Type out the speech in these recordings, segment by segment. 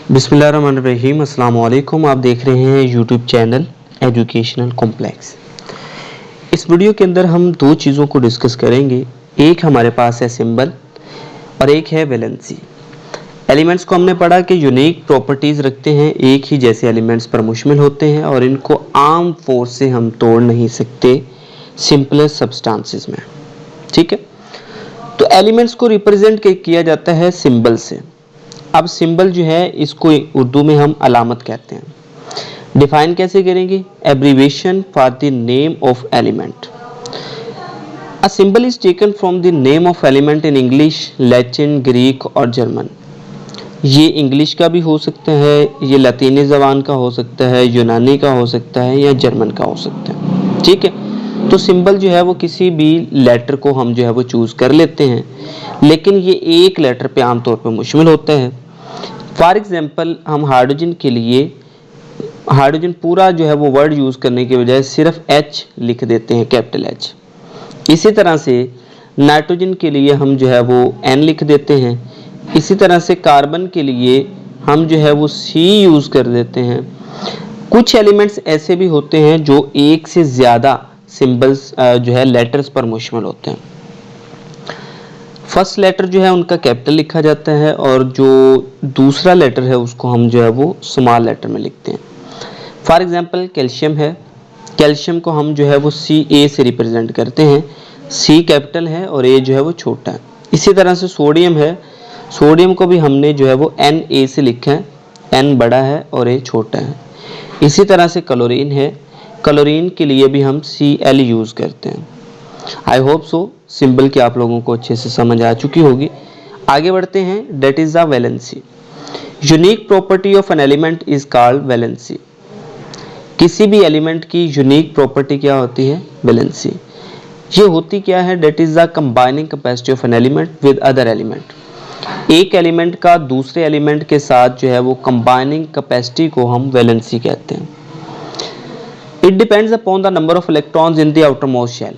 बिस्मिल्लाहिर्रहमानिर्रहीम। अस्सलाम वालेकुम। आप देख रहे हैं यूट्यूब चैनल एजुकेशनल कॉम्प्लेक्स। इस वीडियो के अंदर हम दो चीज़ों को डिस्कस करेंगे। एक हमारे पास है सिंबल और एक है वैलेंसी। एलिमेंट्स को हमने पढ़ा कि यूनिक प्रॉपर्टीज़ रखते हैं, एक ही जैसे एलिमेंट्स पर मुश्तमिल होते हैं और इनको आम फोर्स से हम तोड़ नहीं सकते सिंपलेस्ट सब्सटेंसेस में। ठीक है, तो एलिमेंट्स को रिप्रेजेंट किया जाता है सिंबल से। अब सिंबल जो है इसको उर्दू में हम अलामत कहते हैं। डिफाइन कैसे करेंगे? Abbreviation for the name of element. A symbol is taken from the name of element in English, Latin, Greek और जर्मन। ये इंग्लिश का भी हो सकता है, ये लतीनी ज़बान का हो सकता है, यूनानी का हो सकता है या जर्मन का हो सकता है। ठीक है, तो सिंबल जो है वो किसी भी लेटर को हम जो है वो चूज़ कर लेते हैं, लेकिन ये एक लेटर पे आमतौर पे मुश्तमिल होता है। फॉर एग्जांपल, हम हाइड्रोजन के लिए हाइड्रोजन पूरा जो है वो वर्ड यूज़ करने के बजाय सिर्फ H लिख देते हैं, कैपिटल H। इसी तरह से नाइट्रोजन के लिए हम जो है वो N लिख देते हैं। इसी तरह से कार्बन के लिए हम जो है वो C यूज़ कर देते हैं। कुछ एलिमेंट्स ऐसे भी होते हैं जो एक से ज़्यादा सिंबल्स जो है लेटर्स पर मुश्तमिल होते हैं। फर्स्ट लेटर जो है उनका कैपिटल लिखा जाता है और जो दूसरा लेटर है उसको हम जो है वो स्मॉल लेटर में लिखते हैं। फॉर एग्जांपल, कैल्शियम है, कैल्शियम को हम जो है वो Ca से रिप्रेजेंट करते हैं। C कैपिटल है और A जो है वो छोटा है। इसी तरह से सोडियम है, सोडियम को भी हमने जो है वो Na से लिखा है, N बड़ा है और A छोटा है। इसी तरह से क्लोरीन है, क्लोरीन के लिए भी हम Cl यूज़ करते हैं। आई होप सो सिंबल की आप लोगों को अच्छे से समझ आ चुकी होगी। आगे बढ़ते हैं। That is the valency. Unique property of an element is called valency. किसी भी एलिमेंट की यूनिक प्रॉपर्टी क्या होती है? वैलेंसी। ये होती क्या है? That is the combining capacity of an element with other element. एक एलिमेंट का दूसरे एलिमेंट के साथ जो है वो कंबाइनिंग कैपेसिटी को हम वैलेंसी कहते हैं। It depends upon the number of electrons in the outermost shell.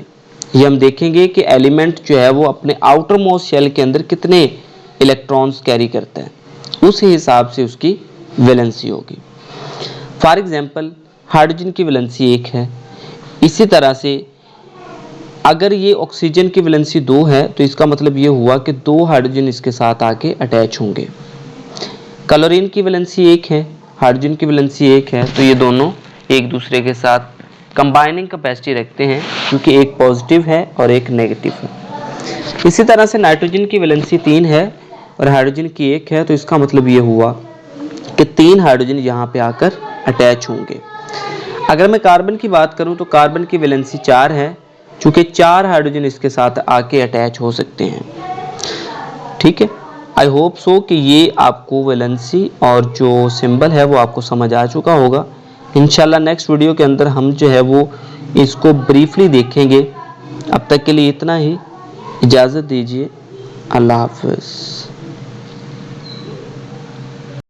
ये हम देखेंगे कि एलिमेंट जो है वो अपने आउटर मोस्ट शेल के अंदर कितने इलेक्ट्रॉन्स कैरी करता है, उस हिसाब से उसकी वैलेंसी होगी। फॉर एग्जांपल, हाइड्रोजन की वैलेंसी 1 है। इसी तरह से अगर ये ऑक्सीजन की वैलेंसी 2 है तो इसका मतलब ये हुआ कि 2 हाइड्रोजन इसके साथ आके अटैच होंगे। क्लोरीन की वैलेंसी 1 है, हाइड्रोजन की वैलेंसी 1 है, तो ये दोनों एक दूसरे के साथ कंबाइनिंग कैपेसिटी रखते हैं क्योंकि एक पॉजिटिव है और एक नेगेटिव है। इसी तरह से नाइट्रोजन की वैलेंसी 3 है और हाइड्रोजन की 1 है, तो इसका मतलब ये हुआ कि 3 हाइड्रोजन यहाँ पे आकर अटैच होंगे। अगर मैं कार्बन की बात करूँ तो कार्बन की वैलेंसी 4 है, चूँकि 4 हाइड्रोजन इसके साथ आके अटैच हो सकते हैं। ठीक है, आई होप सो कि ये आपको वैलेंसी और जो सिंबल है वो आपको समझ आ चुका होगा। इंशाल्लाह नेक्स्ट वीडियो के अंदर हम जो है वो इसको ब्रीफली देखेंगे। अब तक के लिए इतना ही, इजाज़त दीजिए। अल्लाह हाफ़िज़।